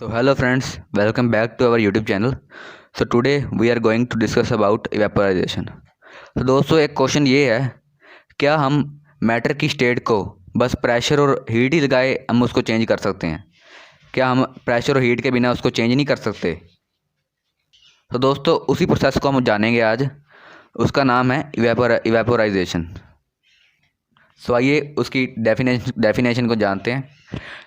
So hello friends, welcome back to our YouTube channel. So today we are going to discuss about evaporization. तो दोस्तों एक question ये है, क्या हम मैटर की स्टेट को बस प्रेशर और हीट ही लगाए हम उसको चेंज कर सकते हैं? क्या हम प्रेशर और हीट के बिना उसको चेंज नहीं कर सकते? तो दोस्तों उसी प्रोसेस को हम जानेंगे आज। उसका नाम है इवेपोराइजेशन। सो आइए उसकी डेफिनेशन को जानते हैं।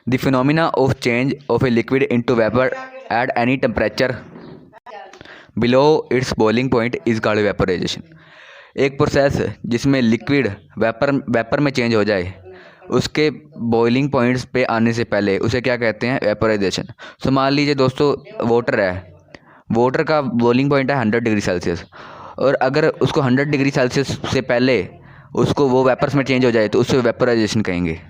The phenomena of change of a liquid into vapour at any temperature below its boiling point is called vaporisation. एक प्रोसेस जिसमें लिक्विड वेपर में चेंज हो जाए उसके बॉइलिंग पॉइंट्स पे आने से पहले उसे क्या कहते हैं? वेपराइजेशन। सो मान लीजिए दोस्तों वाटर है, वाटर का बॉइलिंग पॉइंट है 100 डिग्री सेल्सियस, और अगर उसको 100 डिग्री सेल्सियस से पहले उसको वो वेपर्स में चेंज हो जाए तो उससे वेपराइजेशन कहेंगे।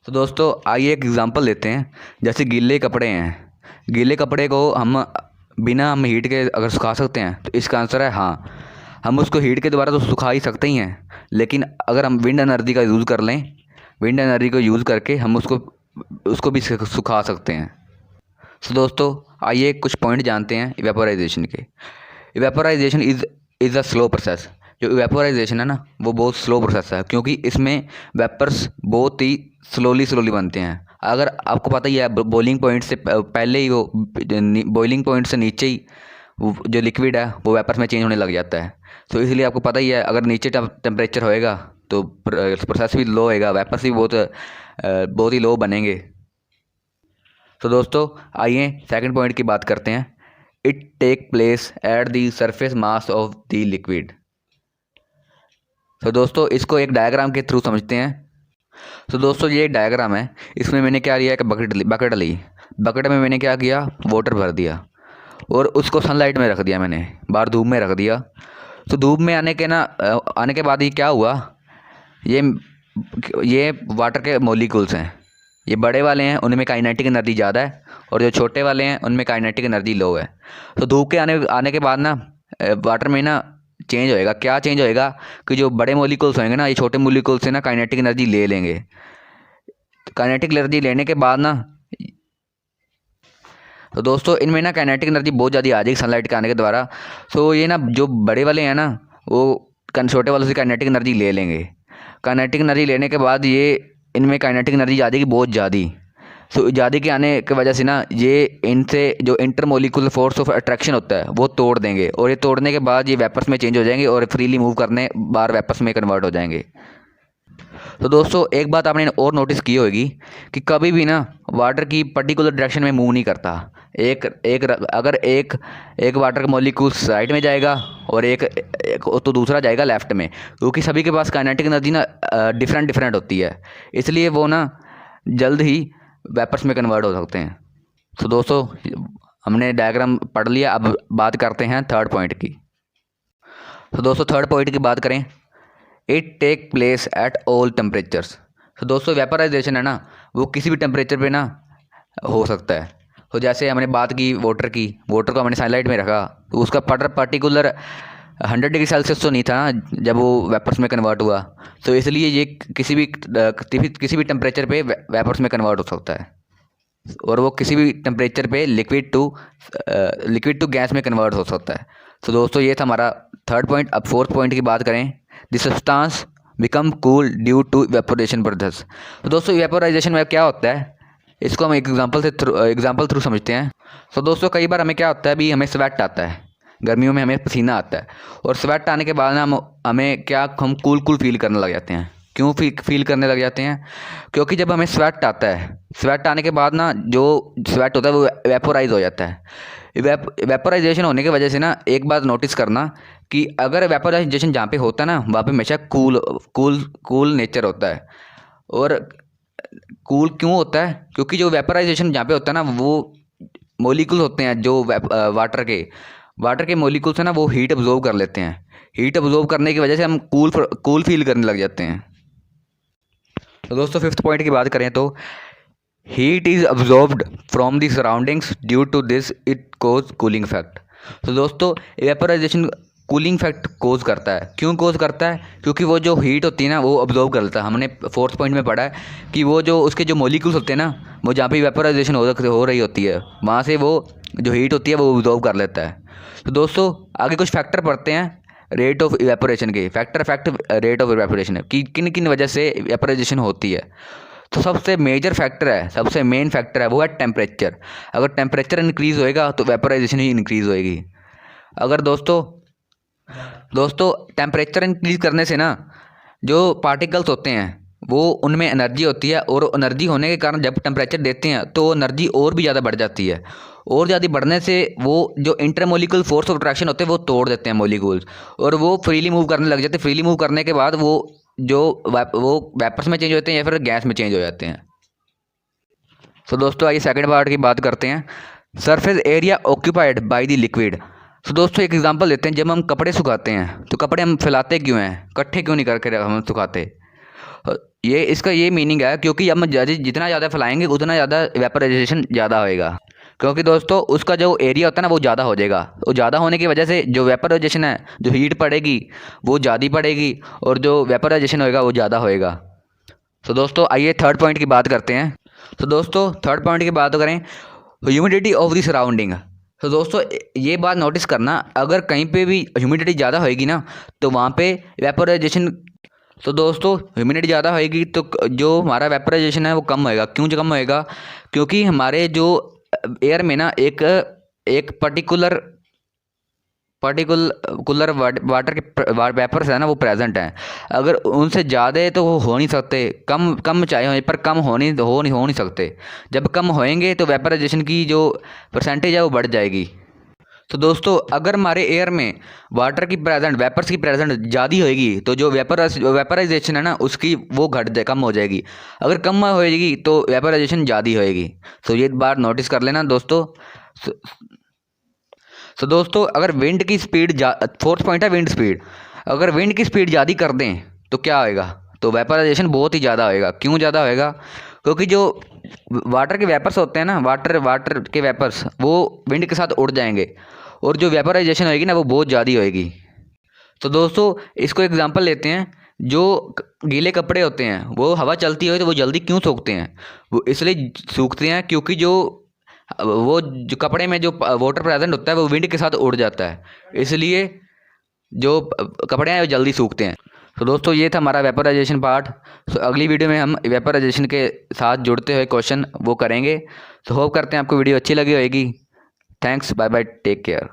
तो दोस्तों आइए एक एग्जांपल लेते हैं। जैसे गीले कपड़े हैं, गीले कपड़े को हम हीट के अगर सुखा सकते हैं तो इसका आंसर है हाँ। हम उसको हीट के द्वारा तो सुखा ही सकते ही हैं, लेकिन अगर हम विंड एनर्जी का यूज़ कर लें, विंड एनर्जी को यूज़ करके हम उसको उसको भी सुखा सकते हैं। तो दोस्तों आइए कुछ पॉइंट जानते हैं इवेपोराइजेशन के। इवेपोराइजेशन इज़ अ स्लो प्रोसेस। जो इवेपोराइजेशन है ना वो बहुत स्लो प्रोसेस है, क्योंकि इसमें वेपर्स बहुत ही स्लोली बनते हैं। अगर आपको पता ही है बॉइलिंग पॉइंट से पहले ही वो बॉइलिंग पॉइंट से नीचे ही जो लिक्विड है वो वेपर्स में चेंज होने लग जाता है। तो इसलिए आपको पता ही है अगर नीचे टेम्परेचर होएगा तो प्रोसेस भी लो होएगा, वेपर्स भी बहुत ही लो बनेंगे। तो दोस्तों आइए सेकंड पॉइंट की बात करते हैं। It take place at the surface mass of the liquid. तो दोस्तों इसको एक डायग्राम के थ्रू समझते हैं। तो दोस्तों ये डायग्राम है, इसमें मैंने क्या लिया, एक बकेट में मैंने क्या किया, वाटर भर दिया और उसको सनलाइट में रख दिया, मैंने बाहर धूप में रख दिया। तो धूप में आने के बाद ये क्या हुआ, ये वाटर के मॉलिक्यूल्स हैं, ये बड़े वाले हैं उनमें काइनेटिक एनर्जी ज़्यादा है और जो छोटे वाले हैं उनमें काइनेटिक एनर्जी लो है। तो धूप के आने के बाद ना वाटर में ना चेंज होएगा। क्या चेंज होएगा कि जो बड़े मॉलिक्यूल्स होंगे ना ये छोटे मॉलिक्यूल्स से ना काइनेटिक एनर्जी ले लेंगे। काइनेटिक एनर्जी लेने के बाद ना तो दोस्तों इनमें ना काइनेटिक एनर्जी बहुत ज़्यादा आ जाएगी सनलाइट के आने के द्वारा। तो ये ना जो बड़े वाले हैं ना वो छोटे वालों से काइनेटिक एनर्जी ले लेंगे। काइनेटिक एनर्जी लेने के बाद ये इनमें काइनेटिक एनर्जी आ जाएगी बहुत ज़्यादा। तो ज़्यादा के आने की वजह से ना ये इनसे जो इंटरमोलिकुलर फोर्स ऑफ अट्रैक्शन होता है वो तोड़ देंगे, और ये तोड़ने के बाद ये वेपर्स में चेंज हो जाएंगे और फ्रीली मूव करने बाहर वेपर्स में कन्वर्ट हो जाएंगे। तो दोस्तों एक बात आपने और नोटिस की होगी कि कभी भी ना वाटर की पर्टिकुलर डायरेक्शन में मूव नहीं करता। अगर एक वाटर का मॉलिक्यूल राइट में जाएगा और तो दूसरा जाएगा लेफ्ट में, क्योंकि सभी के पास काइनेटिक एनर्जी ना डिफरेंट होती है, इसलिए वो ना जल्द ही वेपर्स में कन्वर्ट हो सकते हैं। तो दोस्तों हमने डायग्राम पढ़ लिया, अब बात करते हैं थर्ड पॉइंट की। तो दोस्तों थर्ड पॉइंट की बात करें, it take place at all temperatures. तो दोस्तों वेपराइजेशन है ना वो किसी भी टेम्परेचर पे ना हो सकता है। तो जैसे हमने बात की वाटर को हमने सनलाइट में रखा तो उसका पर्टिकुलर 100 डिग्री सेल्सियस तो नहीं था ना जब वो वेपर्स में कन्वर्ट हुआ। तो इसलिए ये किसी भी टेम्परेचर पे वेपर्स में कन्वर्ट हो सकता है, और वो किसी भी टेम्परेचर पे लिक्विड टू गैस में कन्वर्ट हो सकता है। तो दोस्तों ये था हमारा थर्ड पॉइंट। अब फोर्थ पॉइंट की बात करें, the substance become cool due to evaporation process. तो दोस्तों इवेपोराइजेशन में क्या होता है इसको हम एक एग्जांपल थ्रू समझते हैं। तो दोस्तों कई बार हमें क्या होता है, अभी हमें स्वेट आता है, गर्मियों में हमें पसीना आता है, और स्वेट आने के बाद ना हम कूल फील करने लग जाते हैं। क्यों फील करने लग जाते हैं? क्योंकि जब हमें स्वेट आता है, स्वेट आने के बाद ना जो स्वेट होता है वो वेपोराइज हो जाता है। वेपोराइजेशन होने की वजह से ना एक बात नोटिस करना कि अगर वेपोराइजेशन जहाँ पे होता है ना वहाँ पे हमेशा कूल नेचर होता है। और कूल क्यों होता है? क्योंकि जो वेपोराइजेशन जहाँ पे होता है ना वो मॉलिक्यूल्स होते हैं जो वाटर के मॉलिक्यूल्स है ना वो हीट अब्जॉर्ब कर लेते हैं। हीट अब्जॉर्ब करने की वजह से हम कूल फील करने लग जाते हैं। तो दोस्तों फिफ्थ पॉइंट की बात करें तो heat is absorbed from the surroundings due to this it cause cooling effect. तो दोस्तों वेपोराइजेशन कूलिंग इफेक्ट कोज करता है। क्यों कोज करता है? क्योंकि वो जो हीट होती है ना वो अब्जॉर्ब कर लेता है। हमने फोर्थ पॉइंट में पढ़ा है कि वो जो उसके जो मॉलिक्यूल्स होते हैं ना, वो जहाँ पे वेपोराइजेशन हो रही होती है वहाँ से वो जो हीट होती है वो अब्जॉर्ब कर लेता है। तो दोस्तों आगे कुछ फैक्टर पढ़ते हैं रेट ऑफ इवेपोरेशन के। Factor effect rate of evaporation कि किन किन वजह से इवेपोराइजेशन होती है। तो सबसे मेजर फैक्टर है, सबसे मेन फैक्टर है वो है टेम्परेचर। अगर टेम्परेचर इंक्रीज़ होएगा तो वेपोराइजेशन ही इंक्रीज़ होएगी। अगर दोस्तों टेम्परेचर इंक्रीज़ करने से ना जो पार्टिकल्स होते हैं वो उनमें एनर्जी होती है, और एनर्जी होने के कारण जब टेम्परेचर देते हैं तो एनर्जी और भी ज़्यादा बढ़ जाती है। और ज़्यादा बढ़ने से वो जो इंटरमोलिकुलर फोर्स ऑफ अट्रैक्शन होते हैं वो तोड़ देते हैं मोलिक्यूल्स, और वो फ्रीली मूव करने लग जाते हैं। फ्रीली मूव करने के बाद वो वेपर्स में चेंज होते हैं या फिर गैस में चेंज हो जाते हैं। तो दोस्तों आइए सेकंड पार्ट की बात करते हैं, surface area occupied by the liquid. तो दोस्तों एक एग्जांपल लेते हैं, जब हम कपड़े सुखाते हैं तो कपड़े हम फैलाते क्यों हैं, इकट्ठे क्यों नहीं करके हम सुखाते? ये इसका ये मीनिंग है क्योंकि हम जितना ज़्यादा फैलाएंगे उतना ज़्यादा वेपराइजेशन ज़्यादा होएगा। क्योंकि दोस्तों उसका जो एरिया होता है ना वो ज़्यादा हो जाएगा, वो ज़्यादा होने की वजह से जो वेपराइजेशन है, जो हीट पड़ेगी वो ज़्यादा पड़ेगी, और जो वेपराइजेशन होएगा वो ज़्यादा होएगा। तो दोस्तों आइए थर्ड पॉइंट की बात करते हैं। तो दोस्तों थर्ड पॉइंट की बात करें, ह्यूमिडिटी ऑफ द सराउंडिंग। तो दोस्तों ये बात नोटिस करना, अगर कहीं पे भी ह्यूमिडिटी ज़्यादा होएगी ना तो वहाँ पे वेपोराइजेशन, तो दोस्तों ह्यूमिडिटी ज़्यादा होएगी तो जो हमारा वेपोराइजेशन है वो कम होएगा। क्यों कम होएगा? क्योंकि हमारे जो एयर में ना एक एक पर्टिकुलर वाटर के वेपर्स है ना वो प्रेजेंट हैं। अगर उनसे ज़्यादा है तो वो हो नहीं सकते, कम कम चाहे हो पर कम हो नहीं सकते। जब कम होएंगे तो वेपराइजेशन की जो परसेंटेज है वो बढ़ जाएगी। तो दोस्तों अगर हमारे एयर में वेपर्स की प्रेजेंट ज़्यादा होएगी तो जो वेपराइजेशन है ना उसकी वो कम हो जाएगी। अगर कम होएगी तो वेपराइजेशन ज़्यादा होएगी। तो ये बात नोटिस कर लेना दोस्तों। तो दोस्तों अगर विंड की स्पीड, फोर्थ पॉइंट है विंड स्पीड, अगर विंड की स्पीड ज़्यादा कर दें तो क्या होएगा? तो वेपराइजेशन बहुत ही ज़्यादा होएगा। क्यों ज़्यादा होएगा? क्योंकि जो वाटर के वेपर्स होते हैं ना, वाटर के वेपर्स वो विंड के साथ उड़ जाएंगे, और जो वेपराइजेशन होएगी ना वो बहुत ज़्यादा होएगी। तो दोस्तों इसको एग्जांपल लेते हैं, जो गीले कपड़े होते हैं वो हवा चलती है तो वो जल्दी क्यों सूखते हैं? वो इसलिए सूखते हैं क्योंकि जो कपड़े में जो वाटर प्रेजेंट होता है वो विंड के साथ उड़ जाता है, इसलिए जो कपड़े हैं वो जल्दी सूखते हैं। तो दोस्तों ये था हमारा वेपराइजेशन पार्ट। तो अगली वीडियो में हम वेपराइजेशन के साथ जुड़ते हुए क्वेश्चन वो करेंगे। तो होप करते हैं आपको वीडियो अच्छी लगी होगी। Thanks, bye bye, take care.